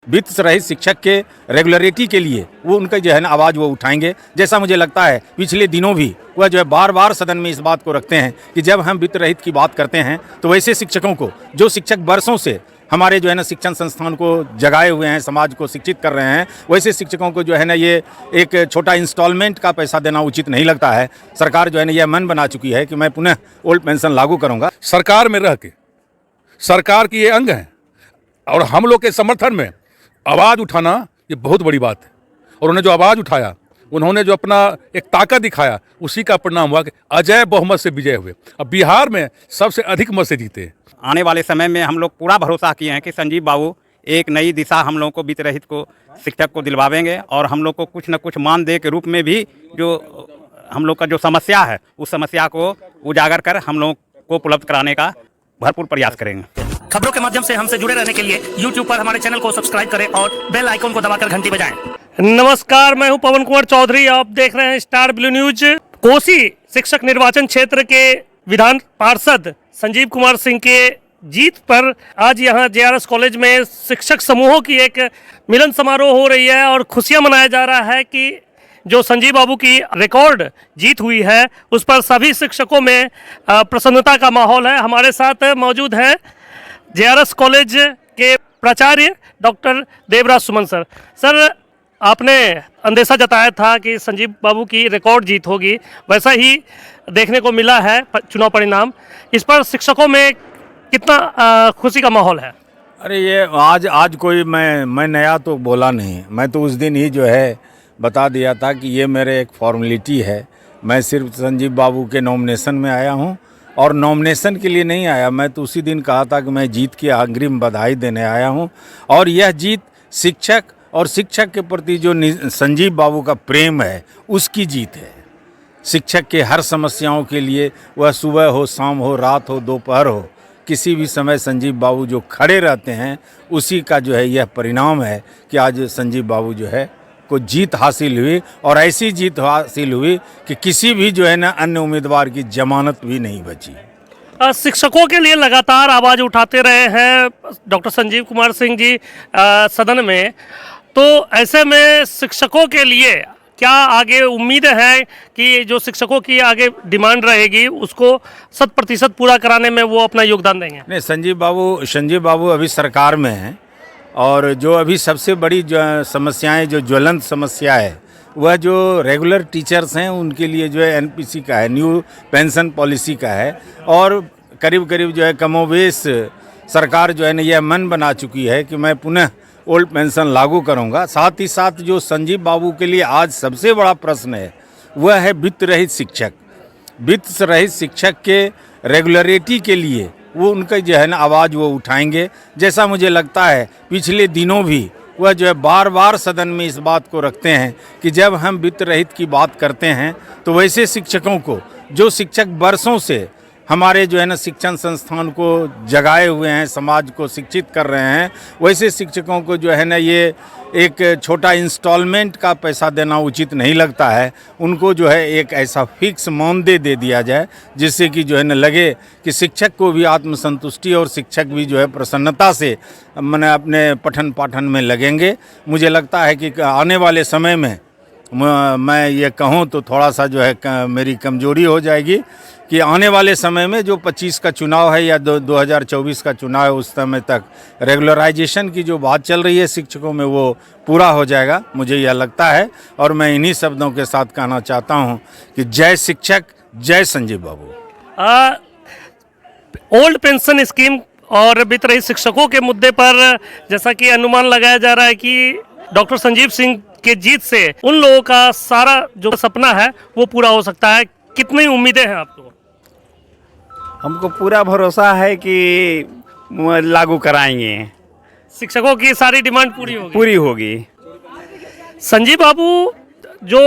वित्त रहित शिक्षक के रेगुलरिटी के लिए वो उनका जो है ना आवाज़ वो उठाएंगे। जैसा मुझे लगता है पिछले दिनों भी वह जो है बार बार सदन में इस बात को रखते हैं कि जब हम वित्त रहित की बात करते हैं तो वैसे शिक्षकों को, जो शिक्षक वर्षों से हमारे जो है ना शिक्षण संस्थान को जगाए हुए हैं, समाज को शिक्षित कर रहे हैं, वैसे शिक्षकों को जो है ना ये एक छोटा इंस्टॉलमेंट का पैसा देना उचित नहीं लगता है। सरकार जो है ना यह मन बना चुकी है कि मैं पुनः ओल्ड पेंशन लागू करूँगा। सरकार में रह के सरकार की ये अंग है और हम लोग के समर्थन में आवाज़ उठाना ये बहुत बड़ी बात है। और उन्होंने जो आवाज़ उठाया, उन्होंने जो अपना एक ताकत दिखाया, उसी का परिणाम हुआ कि अजय बहुमत से विजय हुए। अब बिहार में सबसे अधिक मत से जीते। आने वाले समय में हम लोग पूरा भरोसा किए हैं कि संजीव बाबू एक नई दिशा हम लोग को वित्त रहित को शिक्षक को दिलवावेंगे और हम लोग को कुछ न कुछ मानदेय के रूप में भी जो हम लोग का जो समस्या है उस समस्या को उजागर कर हम लोग को उपलब्ध कराने का भरपूर प्रयास करेंगे। खबरों के माध्यम से हमसे जुड़े रहने के लिए YouTube पर हमारे चैनल को सब्सक्राइब करें और बेल आइकन को दबाकर घंटी बजाएं। नमस्कार, मैं हूं पवन कुमार चौधरी, आप देख रहे हैं स्टार ब्लू न्यूज। कोसी शिक्षक निर्वाचन क्षेत्र के विधान पार्षद संजीव कुमार सिंह के जीत पर आज यहां JRS कॉलेज में शिक्षक समूहों की एक मिलन समारोह हो रही है और खुशियां मनाया जा रहा है कि जो संजीव बाबू की रिकॉर्ड जीत हुई है उस पर सभी शिक्षकों में प्रसन्नता का माहौल है। हमारे साथ मौजूद हैं JRS कॉलेज के प्राचार्य डॉक्टर देवराज सुमन सर। सर, आपने अंदेशा जताया था कि संजीव बाबू की रिकॉर्ड जीत होगी, वैसा ही देखने को मिला है चुनाव परिणाम। इस पर शिक्षकों में कितना खुशी का माहौल है? अरे ये आज कोई मैं नया तो बोला नहीं, मैं तो उस दिन ही जो है बता दिया था कि ये मेरे एक फॉर्मेलिटी है। मैं सिर्फ संजीव बाबू के नॉमिनेशन में आया हूँ और नॉमिनेशन के लिए नहीं आया, मैं तो उसी दिन कहा था कि मैं जीत की अग्रिम बधाई देने आया हूँ। और यह जीत शिक्षक और शिक्षक के प्रति जो संजीव बाबू का प्रेम है उसकी जीत है। शिक्षक के हर समस्याओं के लिए, वह सुबह हो, शाम हो, रात हो, दोपहर हो, किसी भी समय संजीव बाबू जो खड़े रहते हैं उसी का जो है यह परिणाम है कि आज संजीव बाबू जो है को जीत हासिल हुई। और ऐसी जीत हासिल हुई कि किसी भी जो है ना अन्य उम्मीदवार की जमानत भी नहीं बची। शिक्षकों के लिए लगातार आवाज़ उठाते रहे हैं डॉक्टर संजीव कुमार सिंह जी सदन में, तो ऐसे में शिक्षकों के लिए क्या आगे उम्मीद है कि जो शिक्षकों की आगे डिमांड रहेगी उसको 100% पूरा कराने में वो अपना योगदान देंगे? नहीं, संजीव बाबू अभी सरकार में हैं और जो अभी सबसे बड़ी जो समस्याएं, जो ज्वलंत समस्या है वह जो रेगुलर टीचर्स हैं उनके लिए जो है NPC का है, न्यू पेंशन पॉलिसी का है। और करीब करीब जो है कमोवेश सरकार जो है ना यह मन बना चुकी है कि मैं पुनः ओल्ड पेंशन लागू करूंगा। साथ ही साथ जो संजीव बाबू के लिए आज सबसे बड़ा प्रश्न है वह है वित्त रहित शिक्षक। वित्त रहित शिक्षक के रेगुलरिटी के लिए वो उनका जो है ना आवाज़ वो उठाएंगे। जैसा मुझे लगता है पिछले दिनों भी वह जो है बार बार सदन में इस बात को रखते हैं कि जब हम वित्त रहित की बात करते हैं तो वैसे शिक्षकों को, जो शिक्षक वर्षों से हमारे जो है ना शिक्षण संस्थान को जगाए हुए हैं, समाज को शिक्षित कर रहे हैं, वैसे शिक्षकों को जो है ना ये एक छोटा इंस्टॉलमेंट का पैसा देना उचित नहीं लगता है। उनको जो है एक ऐसा फिक्स मानदेय दे दिया जाए जिससे कि जो है ना लगे कि शिक्षक को भी आत्मसंतुष्टि और शिक्षक भी जो है प्रसन्नता से मैंने अपने पठन पाठन में लगेंगे। मुझे लगता है कि आने वाले समय में मैं ये कहूँ तो थोड़ा सा जो है मेरी कमजोरी हो जाएगी कि आने वाले समय में जो 25 का चुनाव है या 2024 का चुनाव है उस समय तक रेगुलराइजेशन की जो बात चल रही है शिक्षकों में वो पूरा हो जाएगा, मुझे यह लगता है। और मैं इन्हीं शब्दों के साथ कहना चाहता हूँ कि जय शिक्षक, जय संजीव बाबू। ओल्ड पेंशन स्कीम और वित्त रहित शिक्षकों के मुद्दे पर जैसा कि अनुमान लगाया जा रहा है कि डॉक्टर संजीव सिंह के जीत से उन लोगों का सारा जो सपना है वो पूरा हो सकता है। कितनी उम्मीदें हैं आपको? हमको पूरा भरोसा है कि लागू कराएंगे, शिक्षकों की सारी डिमांड पूरी होगी। संजीव बाबू जो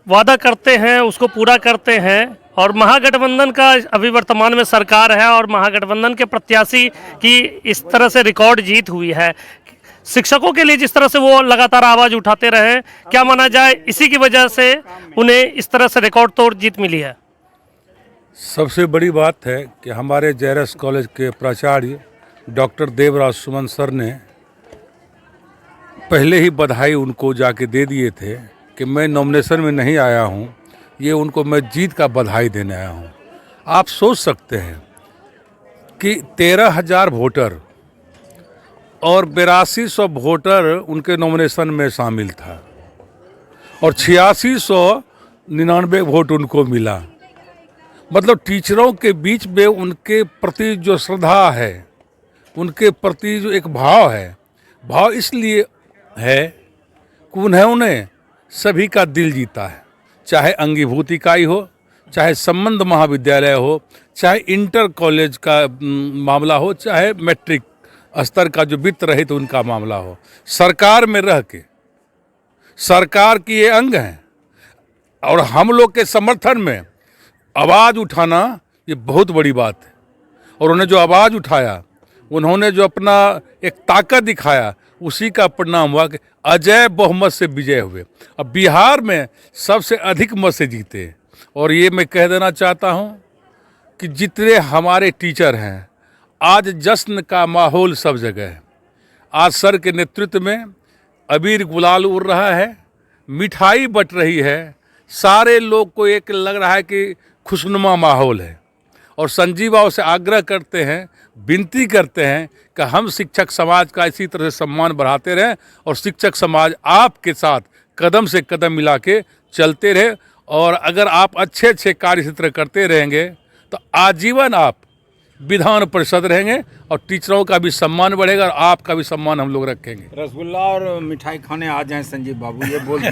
वादा करते हैं उसको पूरा करते हैं और महागठबंधन का अभी वर्तमान में सरकार है और महागठबंधन के प्रत्याशी की इस तरह से रिकॉर्ड जीत हुई है। शिक्षकों के लिए जिस तरह से वो लगातार आवाज़ उठाते रहे, क्या माना जाए इसी की वजह से उन्हें इस तरह से रिकॉर्ड तोड़ जीत मिली है? सबसे बड़ी बात है कि हमारे JRS कॉलेज के प्राचार्य डॉक्टर देवराज सुमन सर ने पहले ही बधाई उनको जाके दे दिए थे कि मैं नॉमिनेशन में नहीं आया हूँ, ये उनको मैं जीत का बधाई देने आया हूँ। आप सोच सकते हैं कि 13,000 वोटर और 8200 वोटर उनके नॉमिनेशन में शामिल था और 8699 वोट उनको मिला। मतलब टीचरों के बीच में उनके प्रति जो श्रद्धा है, उनके प्रति जो एक भाव है, भाव इसलिए है कि उन्होंने सभी का दिल जीता है। चाहे अंगीभूत इकाई हो, चाहे संबंध महाविद्यालय हो, चाहे इंटर कॉलेज का मामला हो, चाहे मैट्रिक स्तर का जो वित्त रहित उनका मामला हो, सरकार में रह के सरकार की ये अंग हैं और हम लोग के समर्थन में आवाज़ उठाना ये बहुत बड़ी बात है। और उन्होंने जो आवाज़ उठाया, उन्होंने जो अपना एक ताकत दिखाया, उसी का परिणाम हुआ कि अजय बहुमत से विजय हुए। अब बिहार में सबसे अधिक मत से जीते। और ये मैं कह देना चाहता हूँ कि जितने हमारे टीचर हैं, आज जश्न का माहौल सब जगह है। आज सर के नेतृत्व में अबीर गुलाल उड़ रहा है, मिठाई बट रही है, सारे लोग को एक लग रहा है कि खुशनुमा माहौल है। और संजीव बाबू से आग्रह करते हैं, विनती करते हैं कि हम शिक्षक समाज का इसी तरह से सम्मान बढ़ाते रहें और शिक्षक समाज आपके साथ कदम से कदम मिला के चलते रहे। और अगर आप अच्छे अच्छे कार्य इसी तरह करते रहेंगे तो आजीवन आप विधान परिषद रहेंगे और टीचरों का भी सम्मान बढ़ेगा और आपका भी सम्मान हम लोग रखेंगे। रसगुल्ला और मिठाई खाने आ जाएं संजीव बाबू, ये बोल दिए।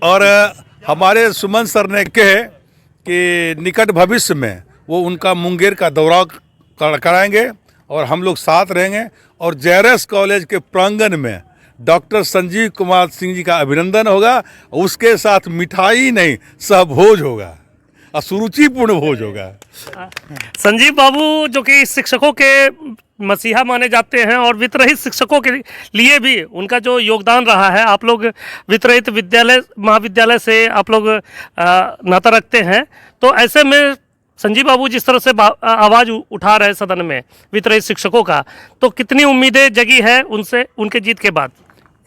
और हमारे सुमन सर ने कहे कि निकट भविष्य में वो उनका मुंगेर का दौरा कराएंगे और हम लोग साथ रहेंगे। और JRS कॉलेज के प्रांगण में डॉक्टर संजीव कुमार सिंह जी का अभिनंदन होगा। उसके साथ मिठाई नहीं, सहभोज होगा और सुरुचिपूर्ण भोज होगा। संजीव बाबू जो कि शिक्षकों के मसीहा माने जाते हैं और वित्तरहित शिक्षकों के लिए भी उनका जो योगदान रहा है, आप लोग वित्तरहित विद्यालय महाविद्यालय से आप लोग नाता रखते हैं, तो ऐसे में संजीव बाबू जिस तरह से आवाज़ उठा रहे सदन में वित्तरहित शिक्षकों का, तो कितनी उम्मीदें जगी है उनसे उनके जीत के बाद?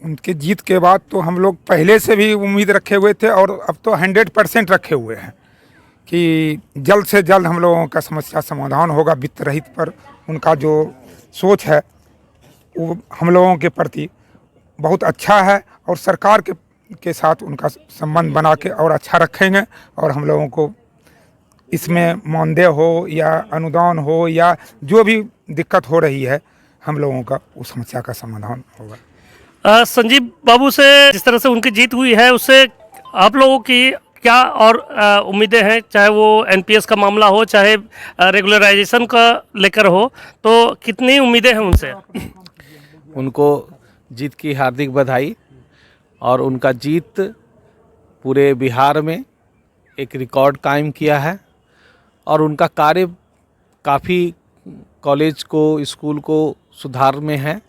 उनके जीत के बाद तो हम लोग पहले से भी उम्मीद रखे हुए थे और अब तो 100% रखे हुए हैं कि जल्द से जल्द हम लोगों का समस्या समाधान होगा। वित्त रहित पर उनका जो सोच है वो हम लोगों के प्रति बहुत अच्छा है और सरकार के साथ उनका संबंध बना के और अच्छा रखेंगे। और हम लोगों को इसमें मानदेय हो या अनुदान हो या जो भी दिक्कत हो रही है, हम लोगों का उस समस्या का समाधान होगा। संजीव बाबू से जिस तरह से उनकी जीत हुई है, उससे आप लोगों की क्या और उम्मीदें हैं? चाहे वो NPS का मामला हो, चाहे रेगुलराइजेशन का लेकर हो, तो कितनी उम्मीदें हैं उनसे? उनको जीत की हार्दिक बधाई। और उनका जीत पूरे बिहार में एक रिकॉर्ड कायम किया है और उनका कार्य काफ़ी कॉलेज को, स्कूल को सुधार में है।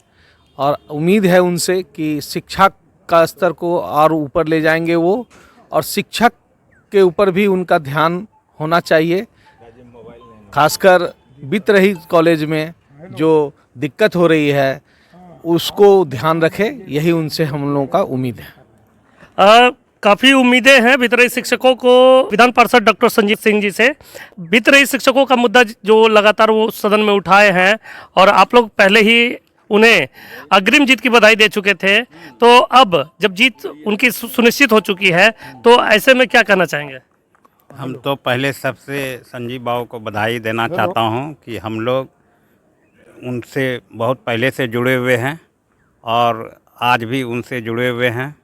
और उम्मीद है उनसे कि शिक्षा का स्तर को और ऊपर ले जाएंगे वो, और शिक्षक के ऊपर भी उनका ध्यान होना चाहिए। खासकर वित्त रहित कॉलेज में जो दिक्कत हो रही है उसको ध्यान रखे, यही उनसे हम लोगों का उम्मीद है। काफ़ी उम्मीदें हैं वित्त रहित शिक्षकों को विधान पार्षद डॉक्टर संजीव सिंह जी से। वित्त रहित शिक्षकों का मुद्दा जो लगातार वो सदन में उठाए हैं और आप लोग पहले ही उन्हें अग्रिम जीत की बधाई दे चुके थे, तो अब जब जीत उनकी सुनिश्चित हो चुकी है, तो ऐसे में क्या कहना चाहेंगे? हम तो पहले सबसे संजीव बाबू को बधाई देना चाहता हूं कि हम लोग उनसे बहुत पहले से जुड़े हुए हैं और आज भी उनसे जुड़े हुए हैं।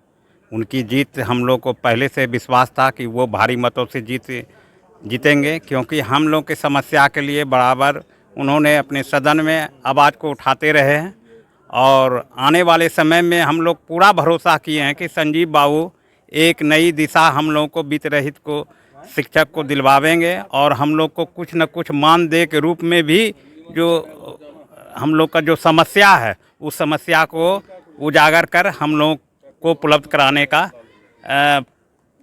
उनकी जीत हम लोग को पहले से विश्वास था कि वो भारी मतों से जीतेंगे, क्योंकि हम लोग की समस्या के लिए बराबर उन्होंने अपने सदन में आवाज़ को उठाते रहे हैं। और आने वाले समय में हम लोग पूरा भरोसा किए हैं कि संजीव बाबू एक नई दिशा हम लोगों को वित्त रहित को शिक्षक को दिलवावेंगे और हम लोग को कुछ न कुछ मानदेय के रूप में भी जो हम लोग का जो समस्या है उस समस्या को उजागर कर हम लोग को उपलब्ध कराने का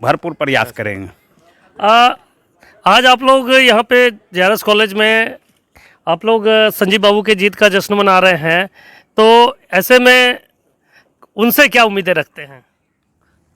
भरपूर प्रयास करेंगे। आज आप लोग यहाँ पे JRS कॉलेज में आप लोग संजीव बाबू के जीत का जश्न मना रहे हैं, तो ऐसे में उनसे क्या उम्मीदें रखते हैं?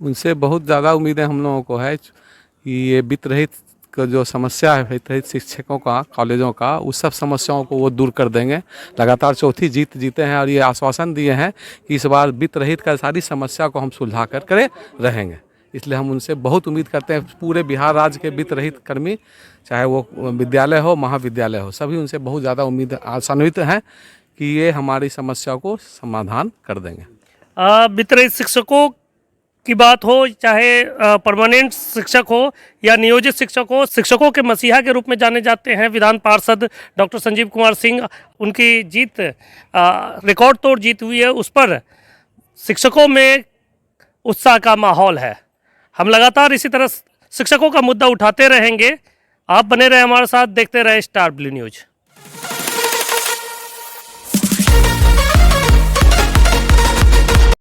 उनसे बहुत ज़्यादा उम्मीदें हम लोगों को है कि ये वित्त रहित का जो समस्या है, वित्त रहित शिक्षकों का, कॉलेजों का, उस सब समस्याओं को वो दूर कर देंगे। लगातार चौथी जीत जीते हैं और ये आश्वासन दिए हैं कि इस बार वित्त रहित का सारी समस्या को हम सुलझा कर करे रहेंगे। इसलिए हम उनसे बहुत उम्मीद करते हैं। पूरे बिहार राज्य के वित्त रहित कर्मी, चाहे वो विद्यालय हो, महाविद्यालय हो, सभी उनसे बहुत ज़्यादा उम्मीद आशान्वित हैं कि ये हमारी समस्या को समाधान कर देंगे। वित्त रहित शिक्षकों की बात हो, चाहे परमानेंट शिक्षक हो या नियोजित शिक्षक हो, शिक्षकों के मसीहा के रूप में जाने जाते हैं विधान पार्षद डॉक्टर संजीव कुमार सिंह। उनकी जीत रिकॉर्ड तोड़ जीत हुई है, उस पर शिक्षकों में उत्साह का माहौल है। हम लगातार इसी तरह शिक्षकों का मुद्दा उठाते रहेंगे। आप बने रहे हमारे साथ, देखते रहे स्टार ब्लू न्यूज़।